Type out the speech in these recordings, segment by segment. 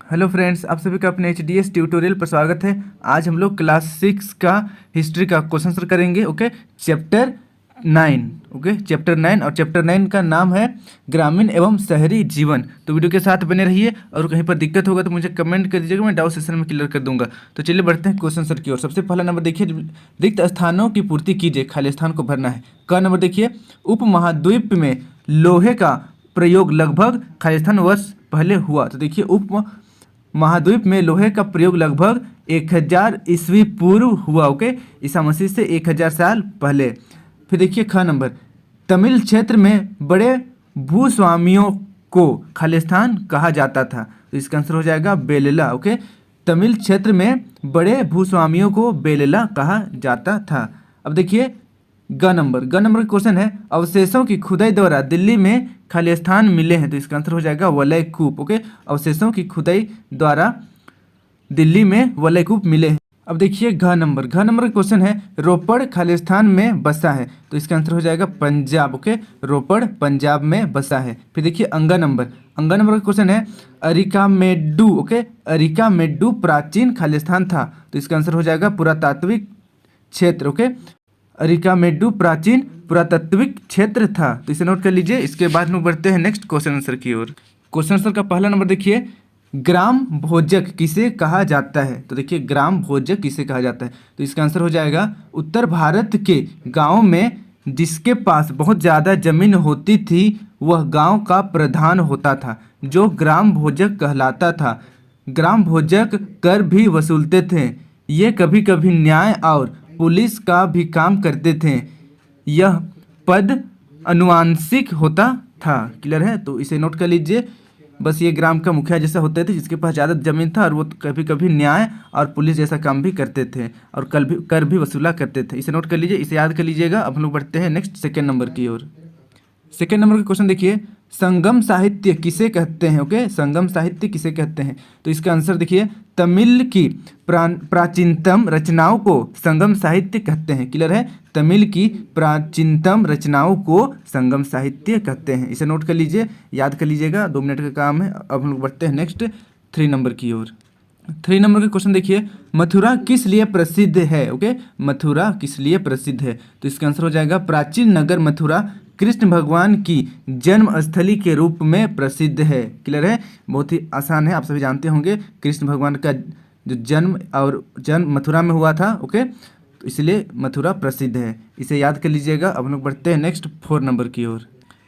Hello friends, आप सभी का अपने एच ट्यूटोरियल पर स्वागत है। आज हम लोग क्लास 6 का हिस्ट्री का क्वेश्चन आंसर करेंगे। Okay, chapter 9। ओके, चैप्टर 9 और चैप्टर 9 का नाम है ग्रामीण एवं शहरी जीवन। तो वीडियो के साथ बने रहिए और कहीं पर दिक्कत होगा तो मुझे कमेंट कर दीजिएगा, मैं डाउट सेशन में क्लियर कर दूंगा। तो चलिए बढ़ते हैं क्वेश्चन आंसर की ओर। सबसे पहला नंबर देखिए, रिक्त स्थानों की पूर्ति कीजिए, खाली स्थान को भरना है। क नंबर देखिए, उपमहाद्वीप में लोहे का प्रयोग लगभग खाली स्थान वर्ष पहले हुआ। तो देखिए, उप महाद्वीप में लोहे का प्रयोग लगभग 1000 ईस्वी पूर्व हुआ। ओके, ईसा मसीह से 1000 साल पहले। फिर देखिए ख नंबर, तमिल क्षेत्र में बड़े भूस्वामियों को खालिस्तान कहा जाता था। तो इसका आंसर हो जाएगा बेलला। ओके, तमिल क्षेत्र में बड़े भूस्वामियों को बेलला कहा जाता था। अब देखिए ग नंबर का क्वेश्चन है, अवशेषों की खुदाई द्वारा दिल्ली में खाली स्थान मिले हैं। तो इसका आंसर हो जाएगा वलय कूप। ओके, अवशेषों की खुदाई द्वारा दिल्ली में वलय कूप मिले हैं। अब देखिए घ नंबर का क्वेश्चन है, रोपड़ खालिस्तान में बसा है। तो इसका आंसर हो जाएगा पंजाब। ओके, रोपड़ पंजाब में बसा है। फिर देखिए अंगा नंबर का क्वेश्चन है, अरिकामेडु। ओके, अरिकामेडु प्राचीन खालिस्तान था। तो इसका आंसर हो जाएगा पुरातात्विक क्षेत्र। ओके, अरिकामेडु प्राचीन पुरातात्विक क्षेत्र था। तो इसे नोट कर लीजिए। इसके बाद में बढ़ते हैं नेक्स्ट क्वेश्चन आंसर की ओर। क्वेश्चन आंसर का पहला नंबर देखिए, ग्राम भोजक किसे कहा जाता है। तो देखिए ग्राम भोजक किसे कहा जाता है। तो इसका आंसर हो जाएगा उत्तर भारत के गाँव में जिसके पास बहुत ज़्यादा जमीन होती थी वह गांव का प्रधान होता था, जो ग्राम भोजक कहलाता था। ग्राम भोजक कर भी वसूलते थे। ये कभी कभी न्याय और पुलिस का भी काम करते थे। यह पद अनुवांशिक होता था। क्लियर है, तो इसे नोट कर लीजिए। बस ये ग्राम का मुखिया जैसा होते थे जिसके पास ज़्यादा जमीन था और वो कभी कभी न्याय और पुलिस जैसा काम भी करते थे और कर भी वसूला करते थे। इसे नोट कर लीजिए, इसे याद कर लीजिएगा। अब हम लोग बढ़ते हैं नेक्स्ट सेकेंड नंबर की ओर। सेकेंड नंबर का क्वेश्चन देखिए, संगम साहित्य किसे कहते हैं। ओके, संगम साहित्य किसे कहते हैं। तो इसका आंसर देखिए, तमिल की प्राचीनतम रचनाओं को संगम साहित्य कहते हैं। क्लियर है, तमिल की प्राचीनतम रचनाओं को संगम साहित्य कहते हैं। इसे नोट कर लीजिए, याद कर लीजिएगा, 2 मिनट का काम है। अब हम लोग बढ़ते हैं नेक्स्ट 3 नंबर की ओर। 3 नंबर का क्वेश्चन देखिए, मथुरा किस लिए प्रसिद्ध है। ओके, मथुरा किस लिए प्रसिद्ध है। तो इसका आंसर हो जाएगा प्राचीन नगर मथुरा कृष्ण भगवान की जन्मस्थली के रूप में प्रसिद्ध है। क्लियर है, बहुत ही आसान है, आप सभी जानते होंगे। कृष्ण भगवान का जो जन्म मथुरा में हुआ था। ओके, तो इसलिए मथुरा प्रसिद्ध है। इसे याद कर लीजिएगा। अब हम लोग बढ़ते हैं नेक्स्ट 4 नंबर की ओर।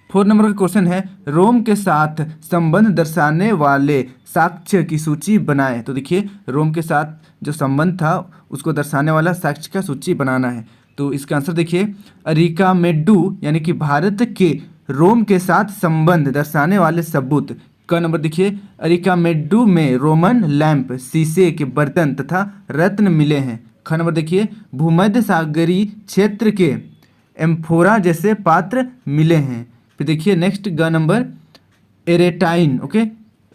4 नंबर का क्वेश्चन है, रोम के साथ संबंध दर्शाने वाले साक्ष्य की सूची बनाएं। तो देखिए रोम के साथ जो संबंध था उसको दर्शाने वाला साक्ष्य का सूची बनाना है। तो इसका आंसर देखिए, अरिकामेडु यानी कि भारत के रोम के साथ संबंध दर्शाने वाले सबूत। का नंबर देखिए, अरिकामेडु में रोमन लैंप, शीशे के बर्तन तथा रत्न मिले हैं। ख नंबर देखिए, भूमध्य सागरीय क्षेत्र के एम्फोरा जैसे पात्र मिले हैं। फिर देखिए नेक्स्ट ग नंबर, एरेटाइन। ओके,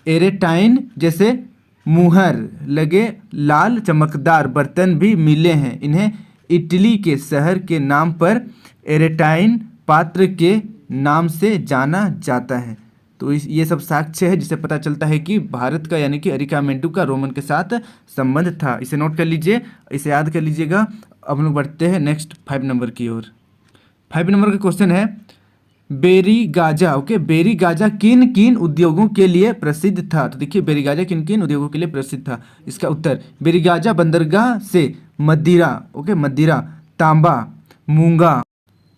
एरेटाइन जैसे मुहर लगे लाल चमकदार बर्तन भी मिले हैं। इन्हें इटली के शहर के नाम पर एरेटाइन पात्र के नाम से जाना जाता है। तो ये सब साक्ष्य है जिससे पता चलता है कि भारत का यानी कि अरिकामेडु का रोमन के साथ संबंध था। इसे नोट कर लीजिए, इसे याद कर लीजिएगा। अब हम लोग बढ़ते हैं नेक्स्ट 5 नंबर की ओर। 5 नंबर का क्वेश्चन है, बेरीगाजा। ओके, बेरीगाजा किन किन उद्योगों के लिए प्रसिद्ध था। तो देखिए बेरीगाजा किन किन उद्योगों के लिए प्रसिद्ध था। इसका उत्तर, बेरीगाजा बंदरगाह से मदिरा, ओके, मदिरा, तांबा, मूंगा,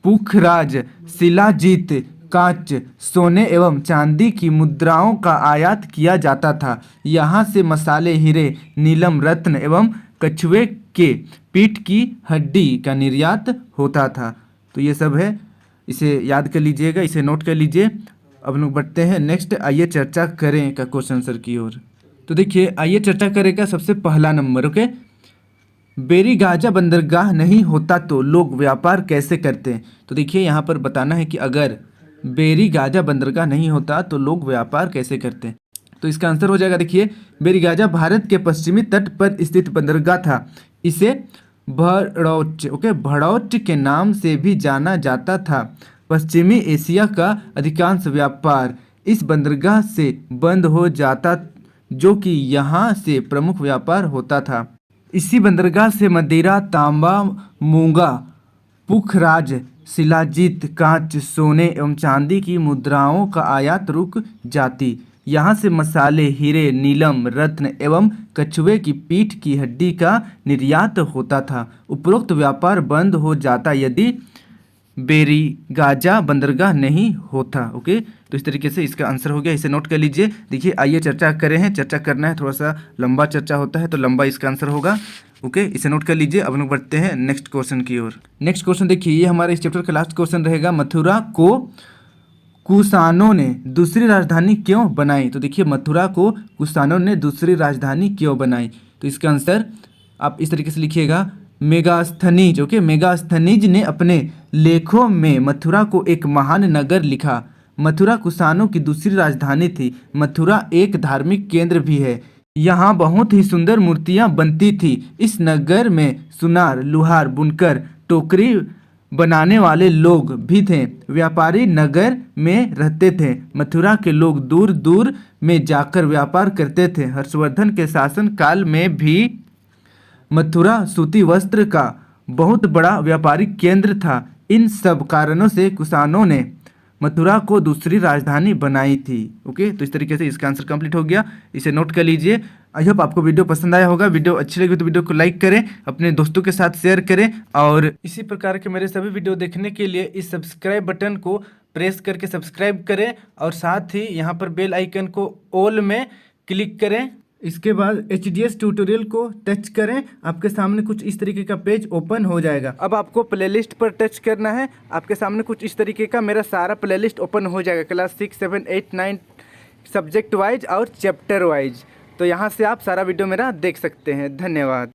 पुखराज, शिलाजीत, कांच, सोने एवं चांदी की मुद्राओं का आयात किया जाता था। यहाँ से मसाले, हीरे, नीलम, रत्न एवं कछुए के पीठ की हड्डी का निर्यात होता था। तो ये सब है, इसे याद कर लीजिएगा, इसे नोट कर लीजिए। अब लोग बढ़ते हैं नेक्स्ट आइए चर्चा करें का क्वेश्चन आंसर की ओर। तो देखिए आइए चर्चा करें का सबसे पहला नंबर। ओके, बेरीगाजा बंदरगाह नहीं होता तो लोग व्यापार कैसे करते। तो देखिए यहाँ पर बताना है कि अगर बेरीगाजा बंदरगाह नहीं होता तो लोग व्यापार कैसे करते। तो इसका आंसर हो जाएगा, देखिए बेरीगाजा भारत के पश्चिमी तट पर स्थित बंदरगाह था। इसे भड़ौच, ओके, भड़ौच के नाम से भी जाना जाता था। पश्चिमी एशिया का अधिकांश व्यापार इस बंदरगाह से बंद हो जाता जो कि यहाँ से प्रमुख व्यापार होता था। इसी बंदरगाह से मदिरा, तांबा, मूंगा, पुखराज, शिलाजीत, कांच, सोने एवं चांदी की मुद्राओं का आयात रुक जाती। यहाँ से मसाले, हीरे, नीलम, रत्न एवं कछुए की पीठ की हड्डी का निर्यात होता था। उपरोक्त व्यापार बंद हो जाता यदि बेरीगाजा बंदरगाह नहीं होता। ओके, तो इस तरीके से इसका आंसर हो गया, इसे नोट कर लीजिए। देखिए आइए चर्चा करें हैं, चर्चा करना है, थोड़ा सा लंबा चर्चा होता है तो लंबा इसका आंसर होगा। ओके, इसे नोट कर लीजिए। अब हम लोग बढ़ते हैं नेक्स्ट क्वेश्चन की ओर। नेक्स्ट क्वेश्चन देखिए, ये हमारे इस चैप्टर का लास्ट क्वेश्चन रहेगा। मथुरा को कुषाणों ने दूसरी राजधानी क्यों बनाई? तो देखिए मथुरा को कुषाणों ने दूसरी राजधानी क्यों बनाई, तो इसका आंसर आप इस तरीके से लिखिएगा, मेगास्थनीज। ओके, मेगास्थनीज ने अपने लेखों में मथुरा को एक महान नगर लिखा। मथुरा कुषाणों की दूसरी राजधानी थी। मथुरा एक धार्मिक केंद्र भी है। यहाँ बहुत ही सुंदर मूर्तियाँ बनती थी। इस नगर में सुनार, लुहार, बुनकर, टोकरी बनाने वाले लोग भी थे। व्यापारी नगर में रहते थे। मथुरा के लोग दूर दूर में जाकर व्यापार करते थे। हर्षवर्धन के शासन काल में भी मथुरा सूती वस्त्र का बहुत बड़ा व्यापारिक केंद्र था। इन सब कारणों से कुषाणों ने मथुरा को दूसरी राजधानी बनाई थी। ओके, तो इस तरीके से इसका आंसर कंप्लीट हो गया, इसे नोट कर लीजिए। आई होप आपको वीडियो पसंद आया होगा। वीडियो अच्छी लगी तो वीडियो को लाइक करें, अपने दोस्तों के साथ शेयर करें और इसी प्रकार के मेरे सभी वीडियो देखने के लिए इस सब्सक्राइब बटन को प्रेस करके सब्सक्राइब करें और साथ ही यहाँ पर बेल आइकन को ऑल में क्लिक करें। इसके बाद HDS ट्यूटोरियल को टच करें, आपके सामने कुछ इस तरीके का पेज ओपन हो जाएगा। अब आपको प्लेलिस्ट पर टच करना है, आपके सामने कुछ इस तरीके का मेरा सारा प्लेलिस्ट ओपन हो जाएगा, क्लास 6, 7, 8, 9 सब्जेक्ट वाइज और चैप्टर वाइज। तो यहाँ से आप सारा वीडियो मेरा देख सकते हैं। धन्यवाद।